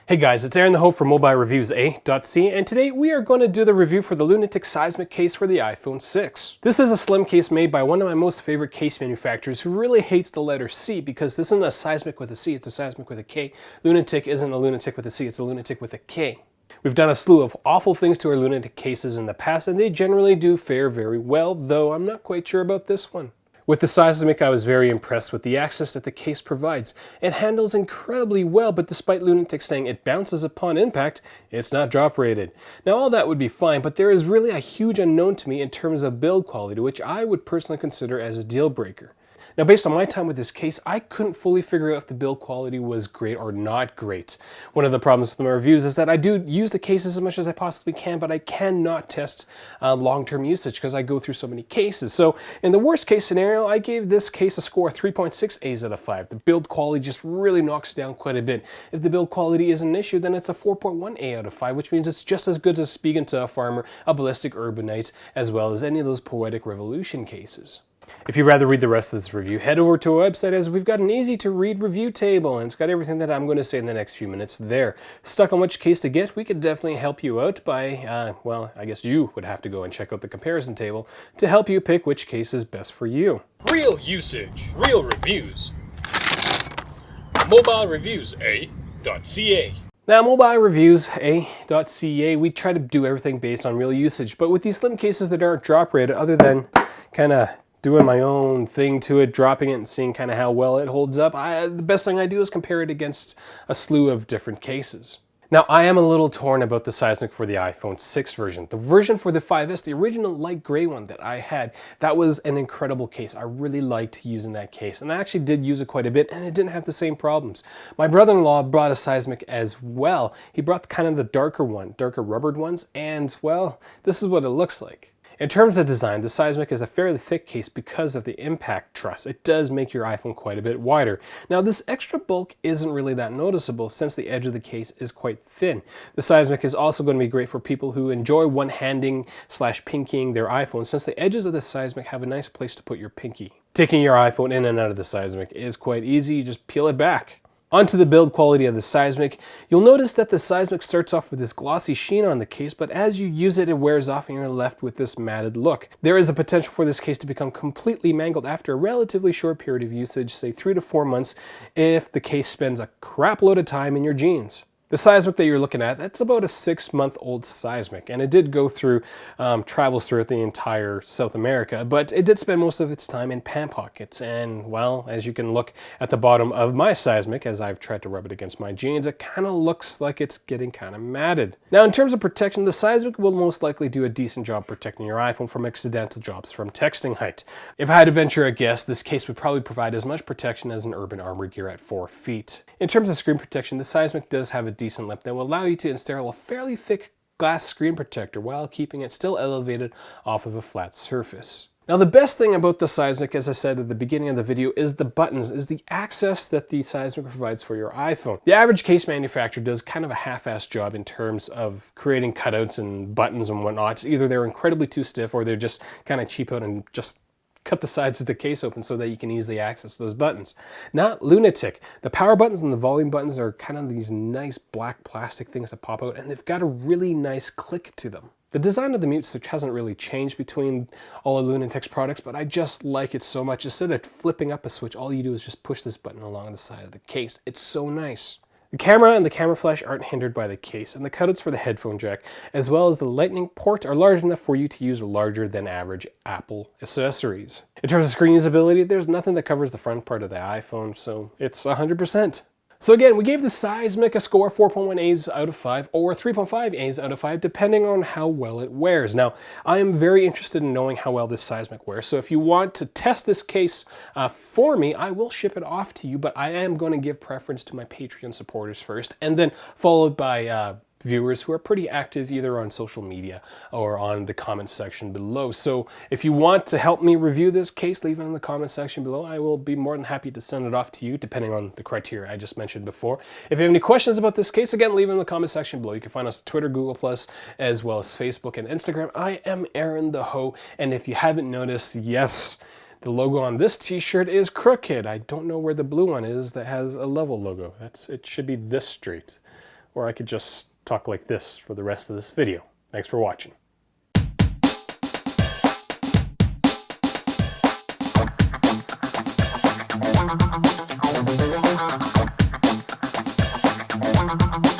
Hey guys, it's Aaron the Hope from mobilereviews-eh.ca, and today we are going to do the review for the Lunatik Seismik case for the iPhone 6. This is a slim case made by one of my most favorite case manufacturers who really hates the letter C because this isn't a seismic with a C, it's a seismic with a K. Lunatik isn't a lunatic with a C, it's a lunatic with a K. We've done a slew of awful things to our Lunatik cases in the past, and they generally do fare very well, though I'm not quite sure about this one. With the Seismik, I was very impressed with the access that the case provides. It handles incredibly well, but despite Lunatik saying it bounces upon impact, it's not drop rated. Now all that would be fine, but there is really a huge unknown to me in terms of build quality, which I would personally consider as a deal breaker. Now based on my time with this case, I couldn't fully figure out if the build quality was great or not great. One of the problems with my reviews is that I do use the cases as much as I possibly can, but I cannot test long-term usage because I go through so many cases. So in the worst case scenario, I gave this case a score of 3.6 A's out of 5. The build quality just really knocks down quite a bit. If the build quality is an issue, then it's a 4.1 A out of 5, which means it's just as good as Spigen Tough Armor, a Ballistic Urbanite, as well as any of those Poetic Revolution cases. If you'd rather read the rest of this review, head over to our website as we've got an easy to read review table and it's got everything that I'm going to say in the next few minutes there. Stuck on which case to get, we could definitely help you out by, well, I guess you would have to go and check out the comparison table to help you pick which case is best for you. Real usage, real reviews. mobilereviews-eh.ca. Now, mobilereviews-eh.ca, we try to do everything based on real usage, but with these slim cases that aren't drop rated, other than kind of doing my own thing to it, dropping it and seeing kind of how well it holds up, the best thing I do is compare it against a slew of different cases. Now, I am a little torn about the Seismik for the iPhone 6 version. The version for the 5S, the original light gray one that I had, that was an incredible case. I really liked using that case, and I actually did use it quite a bit, and it didn't have the same problems. My brother-in-law brought a Seismik as well. He brought kind of the darker rubbered ones, and, well, this is what it looks like. In terms of design, the Seismik is a fairly thick case because of the impact truss. It does make your iPhone quite a bit wider. Now this extra bulk isn't really that noticeable since the edge of the case is quite thin. The Seismik is also going to be great for people who enjoy one-handing / pinkying their iPhone since the edges of the Seismik have a nice place to put your pinky. Taking your iPhone in and out of the Seismik is quite easy, you just peel it back. Onto the build quality of the Seismik, you'll notice that the Seismik starts off with this glossy sheen on the case, but as you use it, it wears off and you're left with this matted look. There is a potential for this case to become completely mangled after a relatively short period of usage, say 3 to 4 months, if the case spends a crap load of time in your jeans. The Seismik that you're looking at, that's about a 6-month-old Seismik, and it did go through travels throughout the entire South America, but it did spend most of its time in pant pockets, and well, as you can look at the bottom of my Seismik, as I've tried to rub it against my jeans, it kind of looks like it's getting kind of matted. Now, in terms of protection, the Seismik will most likely do a decent job protecting your iPhone from accidental drops from texting height. If I had to venture a guess, this case would probably provide as much protection as an Urban Armor gear at 4 feet. In terms of screen protection, the Seismik does have a decent lip that will allow you to install a fairly thick glass screen protector while keeping it still elevated off of a flat surface. Now the best thing about the Seismik, as I said at the beginning of the video, is the buttons, is the access that the Seismik provides for your iPhone. The average case manufacturer does kind of a half-assed job in terms of creating cutouts and buttons and whatnot. Either they're incredibly too stiff or they're just kind of cheap out and just cut the sides of the case open so that you can easily access those buttons. Not Lunatik. The power buttons and the volume buttons are kind of these nice black plastic things that pop out, and they've got a really nice click to them. The design of the mute switch hasn't really changed between all of Lunatik's products, but I just like it so much. Instead of flipping up a switch, all you do is just push this button along the side of the case. It's so nice. The camera and the camera flash aren't hindered by the case, and the cutouts for the headphone jack, as well as the lightning port, are large enough for you to use larger than average Apple accessories. In terms of screen usability, there's nothing that covers the front part of the iPhone, so it's 100%. So again, we gave the Seismik a score of 4.1 A's out of 5 or 3.5 A's out of 5, depending on how well it wears. Now, I am very interested in knowing how well this Seismik wears, so if you want to test this case for me, I will ship it off to you, but I am going to give preference to my Patreon supporters first, and then followed by viewers who are pretty active either on social media or on the comments section below. So if you want to help me review this case, leave it in the comment section below. I will be more than happy to send it off to you depending on the criteria I just mentioned before. If you have any questions about this case, again, leave it in the comment section below. You can find us on Twitter, Google+, as well as Facebook and Instagram. I am Aaron the Ho, and if you haven't noticed, yes, the logo on this t-shirt is crooked. I don't know where the blue one is that has a level logo. It should be this straight. or I could just talk like this for the rest of this video. Thanks for watching. Thank you.